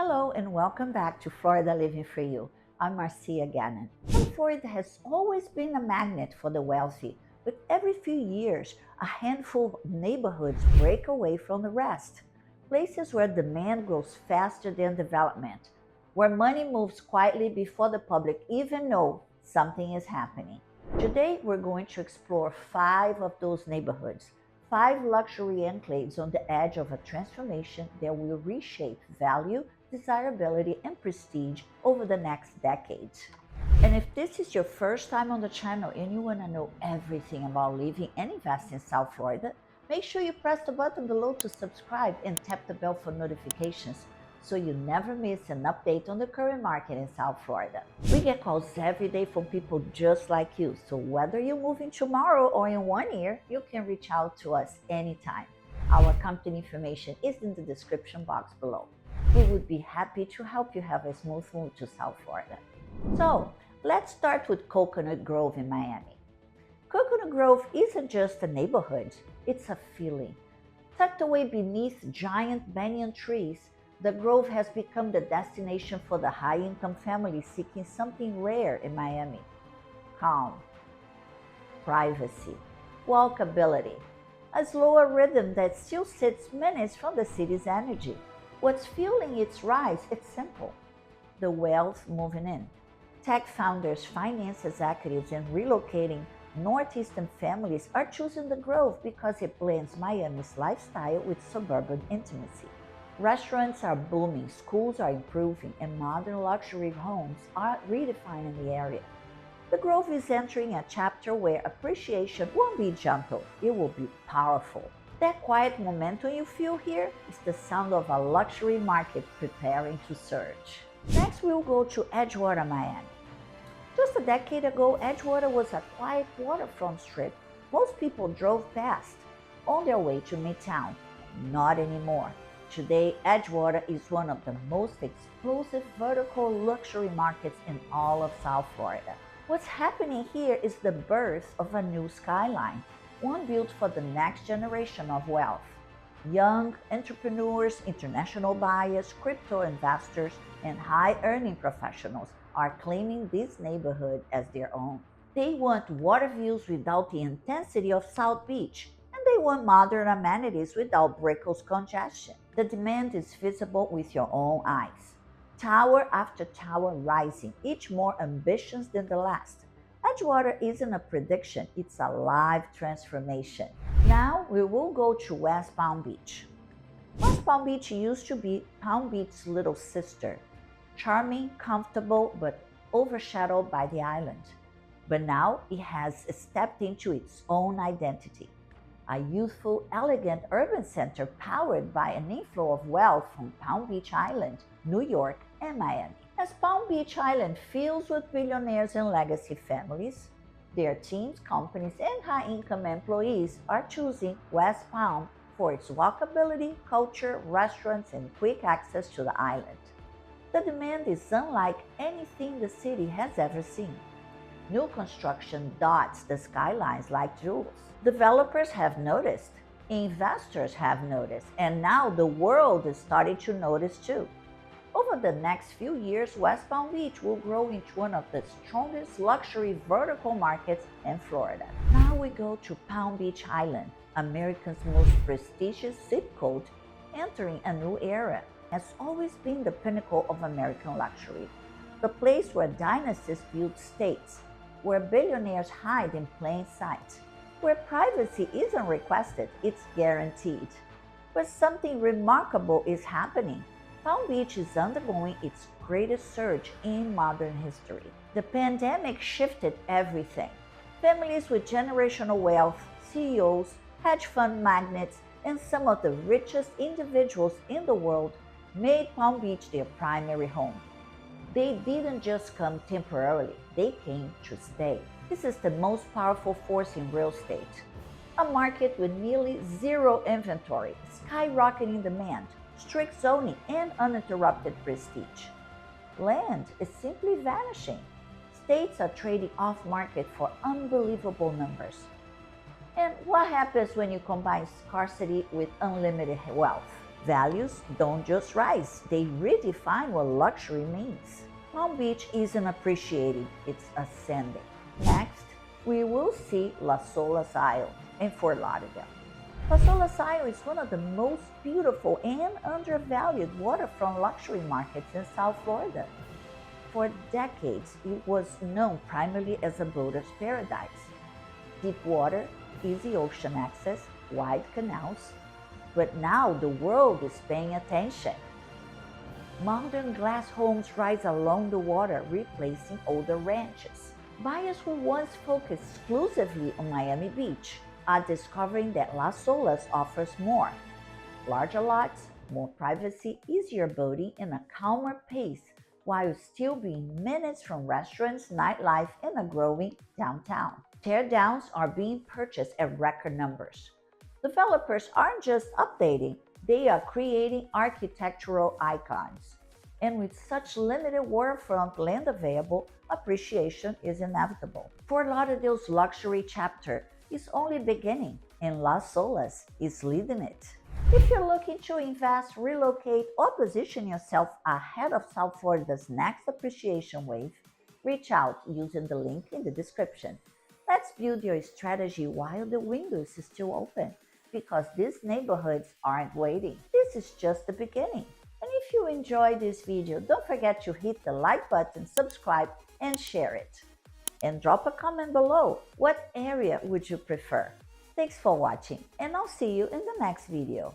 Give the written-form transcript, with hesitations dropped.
Hello and welcome back to Florida Living for You. I'm Marcia Gannon. Florida has always been a magnet for the wealthy, but every few years, a handful of neighborhoods break away from the rest. Places where demand grows faster than development, where money moves quietly before the public even know something is happening. Today, we're going to explore 5 of those neighborhoods. 5 luxury enclaves on the edge of a transformation that will reshape value, desirability, and prestige over the next decades. And if this is your first time on the channel and you want to know everything about living and investing in South Florida, make sure you press the button below to subscribe and tap the bell for notifications so you never miss an update on the current market in South Florida. We get calls every day from people just like you, so whether you're moving tomorrow or in 1 year, you can reach out to us anytime. Our company information is in the description box below. We would be happy to help you have a smooth move to South Florida. So, let's start with Coconut Grove in Miami. Coconut Grove isn't just a neighborhood, it's a feeling. Tucked away beneath giant banyan trees, the Grove has become the destination for the high-income family seeking something rare in Miami. Calm, privacy, walkability, a slower rhythm that still sits minutes from the city's energy. What's fueling its rise? It's simple. The wealth moving in. Tech founders, finance executives, and relocating Northeastern families are choosing the Grove because it blends Miami's lifestyle with suburban intimacy. Restaurants are booming, schools are improving, and modern luxury homes are redefining the area. The Grove is entering a chapter where appreciation won't be gentle, it will be powerful. That quiet momentum you feel here is the sound of a luxury market preparing to surge. Next, we'll go to Edgewater, Miami. Just a decade ago, Edgewater was a quiet waterfront strip most people drove past on their way to Midtown. Not anymore. Today, Edgewater is one of the most explosive vertical luxury markets in all of South Florida. What's happening here is the birth of a new skyline, one built for the next generation of wealth. Young entrepreneurs, international buyers, crypto investors, and high-earning professionals are claiming this neighborhood as their own. They want water views without the intensity of South Beach, and they want modern amenities without Brickell's congestion. The demand is visible with your own eyes. Tower after tower rising, each more ambitious than the last. Edgewater isn't a prediction, it's a live transformation. Now we will go to West Palm Beach. West Palm Beach used to be Palm Beach's little sister. Charming, comfortable, but overshadowed by the island. But now it has stepped into its own identity. A youthful, elegant urban center powered by an inflow of wealth from Palm Beach Island, New York, and Miami. As Palm Beach Island fills with billionaires and legacy families, their teams, companies, and high-income employees are choosing West Palm for its walkability, culture, restaurants, and quick access to the island. The demand is unlike anything the city has ever seen. New construction dots the skylines like jewels. Developers have noticed, investors have noticed, and now the world is starting to notice too. Over the next few years, West Palm Beach will grow into one of the strongest luxury vertical markets in Florida. Now we go to Palm Beach Island, America's most prestigious zip code, entering a new era. Has always been the pinnacle of American luxury, the place where dynasties build states, where billionaires hide in plain sight, where privacy isn't requested, it's guaranteed. But something remarkable is happening. Palm Beach is undergoing its greatest surge in modern history. The pandemic shifted everything. Families with generational wealth, CEOs, hedge fund magnates, and some of the richest individuals in the world made Palm Beach their primary home. They didn't just come temporarily, they came to stay. This is the most powerful force in real estate. A market with nearly zero inventory, skyrocketing demand, strict zoning, and uninterrupted prestige. Land is simply vanishing. States are trading off market for unbelievable numbers. And what happens when you combine scarcity with unlimited wealth? Values don't just rise, they redefine what luxury means. Palm Beach isn't appreciating, it's ascending. Next, we will see Las Olas Isle in Fort Lauderdale. Las Olas Isle is one of the most beautiful and undervalued waterfront luxury markets in South Florida. For decades, it was known primarily as a boater's paradise. Deep water, easy ocean access, wide canals. But now the world is paying attention. Modern glass homes rise along the water, replacing older ranches. Buyers who once focused exclusively on Miami Beach are discovering that Las Olas offers more. Larger lots, more privacy, easier boating, and a calmer pace, while still being minutes from restaurants, nightlife, and a growing downtown. Teardowns are being purchased at record numbers. Developers aren't just updating, they are creating architectural icons. And with such limited waterfront land available, appreciation is inevitable. Fort Lauderdale's luxury chapter is only beginning, and Las Olas is leading it. If you're looking to invest, relocate, or position yourself ahead of South Florida's next appreciation wave, reach out using the link in the description. Let's build your strategy while the window is still open, because these neighborhoods aren't waiting. This is just the beginning. And if you enjoyed this video, don't forget to hit the like button, subscribe, and share it. And drop a comment below. What area would you prefer? Thanks for watching, and I'll see you in the next video.